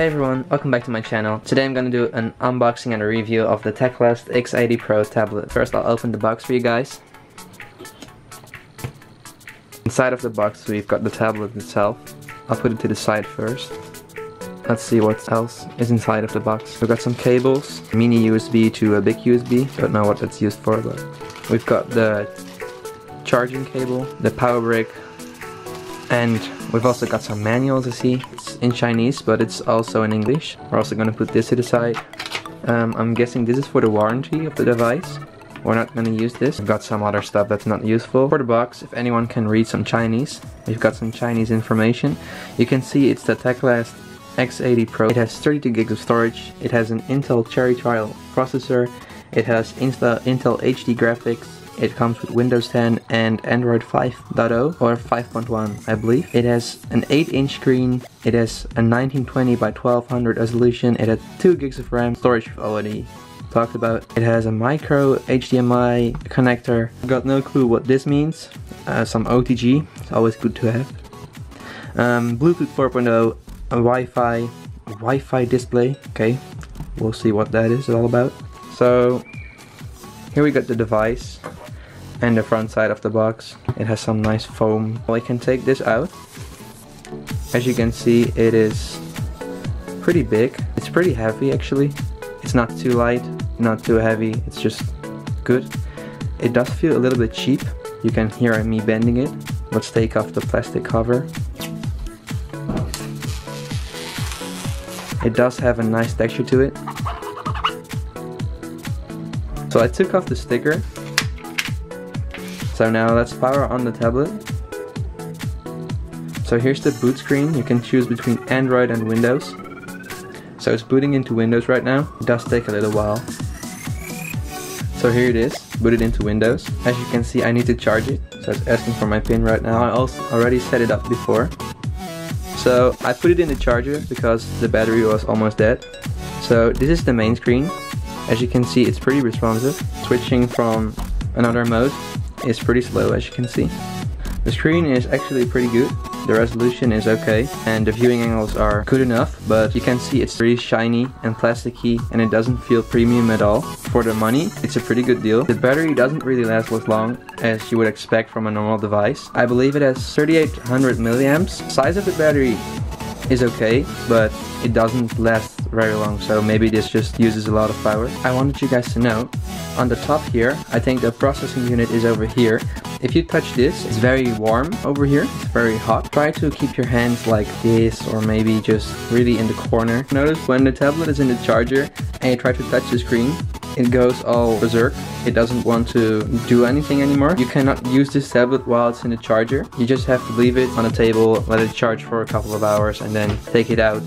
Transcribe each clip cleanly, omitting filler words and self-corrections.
hey everyone, welcome back to my channel. Today I'm gonna do an unboxing and a review of the Teclast X80 Pro tablet. First I'll open the box for you guys. Inside of the box we've got the tablet itself. I'll put it to the side first. Let's see what else is inside of the box. We've got some cables, mini USB to a big USB. Don't know what that's used for, but we've got the charging cable, the power brick, and we've also got some manuals to see. It's in Chinese, but it's also in English. We're also going to put this to the side. I'm guessing this is for the warranty of the device. We're not going to use this. We've got some other stuff that's not useful. For the box, if anyone can read some Chinese, we've got some Chinese information. You can see it's the Teclast X80 Pro. It has 32 gigs of storage. It has an Intel Cherry Trial processor. It has Intel HD graphics. It comes with Windows 10 and Android 5.0 or 5.1 I believe. It has an 8-inch screen. It has a 1920 by 1200 resolution. It has 2 gigs of RAM. Storage we've already talked about. It has a micro HDMI connector. I've got no clue what this means. Some OTG, it's always good to have. Bluetooth 4.0, a Wi-Fi display. Okay, we'll see what that is all about. So here we got the device and the front side of the box. It has some nice foam. Well, I can take this out. As you can see, it is pretty big. It's pretty heavy actually. It's not too light, not too heavy. It's just good. It does feel a little bit cheap. You can hear me bending it. Let's take off the plastic cover. It does have a nice texture to it. So I took off the sticker. So now let's power on the tablet. So here's the boot screen. You can choose between Android and Windows. So it's booting into Windows right now. It does take a little while. So here it is, booted into Windows. As you can see, I need to charge it. So it's asking for my pin right now. I also already set it up before. So I put it in the charger because the battery was almost dead. So this is the main screen. As you can see, it's pretty responsive. Switching from another mode is pretty slow, as you can see. The screen is actually pretty good. The resolution is okay and the viewing angles are good enough, but you can see it's really shiny and plasticky and it doesn't feel premium at all. For the money, it's a pretty good deal. The battery doesn't really last as long as you would expect from a normal device. I believe it has 3800 milliamps. Size of the battery is okay, but it doesn't last very long, so maybe this just uses a lot of power. I wanted you guys to know, on the top here, I think the processing unit is over here. If you touch this, it's very warm over here, it's very hot. Try to keep your hands like this or maybe just really in the corner. Notice when the tablet is in the charger and you try to touch the screen, it goes all berserk. It doesn't want to do anything anymore. You cannot use this tablet while it's in the charger. You just have to leave it on a table, let it charge for a couple of hours and then take it out.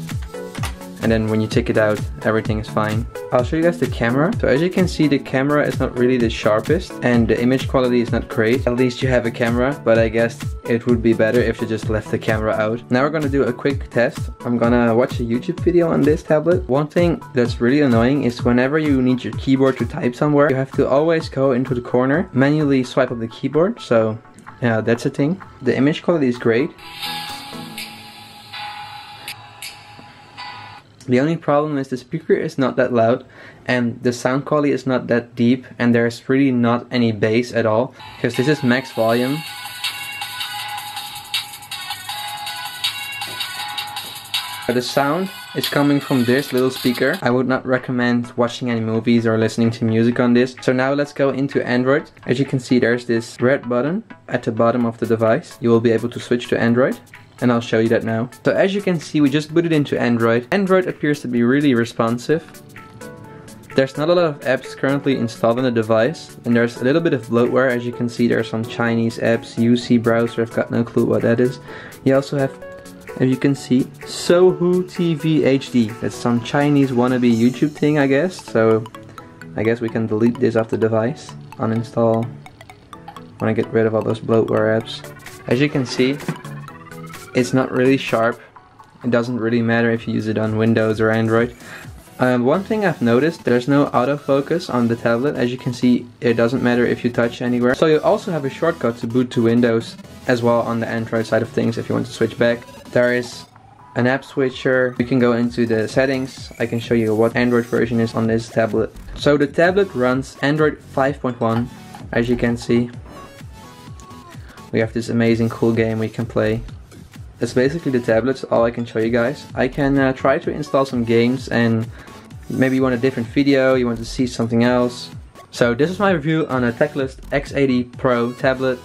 And then when you take it out, everything is fine. I'll show you guys the camera. So as you can see, the camera is not really the sharpest and the image quality is not great. At least you have a camera, but I guess it would be better if you just left the camera out. Now we're gonna do a quick test. I'm gonna watch a YouTube video on this tablet. One thing that's really annoying is whenever you need your keyboard to type somewhere, you have to always go into the corner, manually swipe up the keyboard. So yeah, that's a thing. The image quality is great. The only problem is the speaker is not that loud and the sound quality is not that deep and there's really not any bass at all because this is max volume. The sound is coming from this little speaker. I would not recommend watching any movies or listening to music on this. So now let's go into Android. As you can see, there's this red button at the bottom of the device. You will be able to switch to Android. And I'll show you that now. So as you can see, we just booted into Android. Android appears to be really responsive. There's not a lot of apps currently installed on the device. And there's a little bit of bloatware. As you can see, there's some Chinese apps, UC browser, I've got no clue what that is. You also have, as you can see, Sohu TV HD. That's some Chinese wannabe YouTube thing, I guess. So I guess we can delete this off the device. Uninstall. Want to get rid of all those bloatware apps. As you can see, it's not really sharp. It doesn't really matter if you use it on Windows or Android. One thing I've noticed, there's no autofocus on the tablet. As you can see, it doesn't matter if you touch anywhere. So you also have a shortcut to boot to Windows as well on the Android side of things if you want to switch back. There is an app switcher. You can go into the settings. I can show you what Android version is on this tablet. So the tablet runs Android 5.1, as you can see. We have this amazing cool game we can play. That's basically the tablet, all I can show you guys. I can try to install some games, and maybe you want a different video, you want to see something else. So this is my review on a Teclast X80 Pro tablet.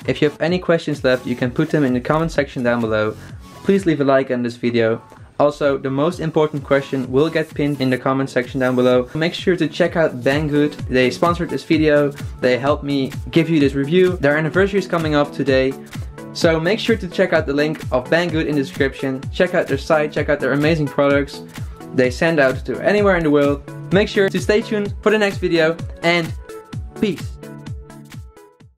If you have any questions left, you can put them in the comment section down below. Please leave a like on this video. Also, the most important question will get pinned in the comment section down below. Make sure to check out Banggood. They sponsored this video. They helped me give you this review. Their anniversary is coming up today. So make sure to check out the link of Banggood in the description. Check out their site, check out their amazing products they send out to anywhere in the world. Make sure to stay tuned for the next video, and peace.